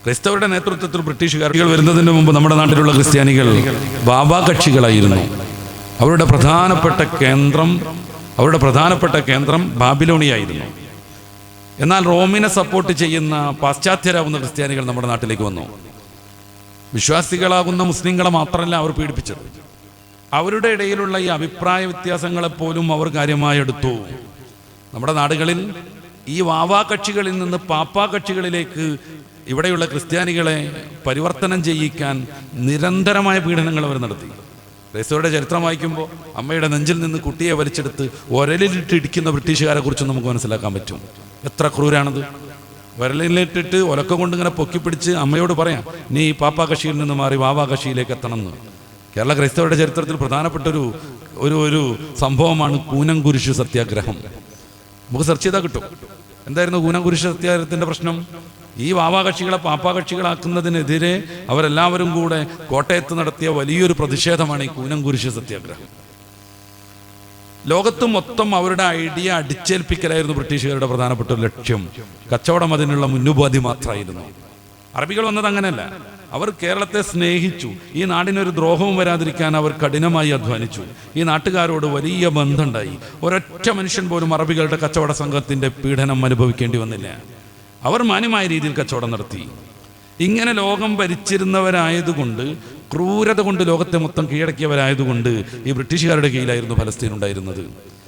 ക്രൈസ്തവരുടെ നേതൃത്വത്തിൽ ബ്രിട്ടീഷുകാർ വരുന്നതിന് മുമ്പ് നമ്മുടെ നാട്ടിലുള്ള ക്രിസ്ത്യാനികൾ ബാബാ കക്ഷികളായിരുന്നു. അവരുടെ പ്രധാനപ്പെട്ട കേന്ദ്രം ബാബിലോണിയായിരുന്നു. എന്നാൽ റോമിനെ സപ്പോർട്ട് ചെയ്യുന്ന പാശ്ചാത്യരാകുന്ന ക്രിസ്ത്യാനികൾ നമ്മുടെ നാട്ടിലേക്ക് വന്നു. വിശ്വാസികളാകുന്ന മുസ്ലിങ്ങളെ മാത്രമല്ല അവർ പീഡിപ്പിച്ചത്, അവരുടെ ഇടയിലുള്ള ഈ അഭിപ്രായ വ്യത്യാസങ്ങളെപ്പോലും അവർ കാര്യമായി എടുത്തു. നമ്മുടെ നാടുകളിൽ ഈ വാവാ കക്ഷികളിൽ നിന്ന് പാപ്പാ കക്ഷികളിലേക്ക് ഇവിടെയുള്ള ക്രിസ്ത്യാനികളെ പരിവർത്തനം ചെയ്യിക്കാൻ നിരന്തരമായ പീഡനങ്ങൾ അവർ നടത്തി. ക്രൈസ്തവരുടെ ചരിത്രം വായിക്കുമ്പോൾ അമ്മയുടെ നെഞ്ചിൽ നിന്ന് കുട്ടിയെ വലിച്ചെടുത്ത് ഒരലിലിട്ട് ഇടിക്കുന്ന ബ്രിട്ടീഷുകാരെ കുറിച്ച് നമുക്ക് മനസ്സിലാക്കാൻ പറ്റും. എത്ര ക്രൂരാണത്! ഒരലിലിട്ടിട്ട് ഒലക്ക കൊണ്ടിങ്ങനെ പൊക്കിപ്പിടിച്ച് അമ്മയോട് പറയാം, നീ പാപ്പാ കക്ഷിയിൽ നിന്ന് മാറി വാവാ കക്ഷിയിലേക്ക് എത്തണമെന്ന്. കേരള ക്രൈസ്തവരുടെ ചരിത്രത്തിൽ പ്രധാനപ്പെട്ട ഒരു സംഭവമാണ് കൂനംകുരിശ് സത്യാഗ്രഹം. നമുക്ക് സെർച്ച് ചെയ്താൽ കിട്ടും. എന്തായിരുന്നു കൂനംകുരിശ് സത്യാഗ്രഹത്തിൻ്റെ പ്രശ്നം? ഈ വാവാ കക്ഷികളെ പാപ്പാ കക്ഷികളാക്കുന്നതിനെതിരെ അവരെല്ലാവരും കൂടെ കോട്ടയത്ത് നടത്തിയ വലിയൊരു പ്രതിഷേധമാണ് ഈ കൂനംകുരിശ് സത്യാഗ്രഹം. ലോകത്ത് മൊത്തം അവരുടെ ഐഡിയ അടിച്ചേൽപ്പിക്കലായിരുന്നു ബ്രിട്ടീഷുകാരുടെ പ്രധാനപ്പെട്ട ഒരു ലക്ഷ്യം. കച്ചവടം അതിനുള്ള മുന്നുപാധി മാത്രമായിരുന്നു. അറബികൾ വന്നത് അങ്ങനെയല്ല. അവർ കേരളത്തെ സ്നേഹിച്ചു. ഈ നാടിനൊരു ദ്രോഹവും വരാതിരിക്കാൻ അവർ കഠിനമായി അധ്വാനിച്ചു. ഈ നാട്ടുകാരോട് വലിയ ബന്ധമുണ്ടായി. ഒരൊറ്റ മനുഷ്യൻ പോലും അറബികളുടെ കച്ചവട സംഘത്തിൻ്റെ പീഡനം അനുഭവിക്കേണ്ടി വന്നില്ല. അവർ മാന്യമായ രീതിയിൽ കച്ചവടം നടത്തി. ഇങ്ങനെ ലോകം ഭരിച്ചിരുന്നവരായതുകൊണ്ട്, ക്രൂരത കൊണ്ട് ലോകത്തെ മൊത്തം കീഴടക്കിയവരായതുകൊണ്ട് ഈ ബ്രിട്ടീഷുകാരുടെ കീഴിലായിരുന്നു ഫലസ്തീൻ ഉണ്ടായിരുന്നത്.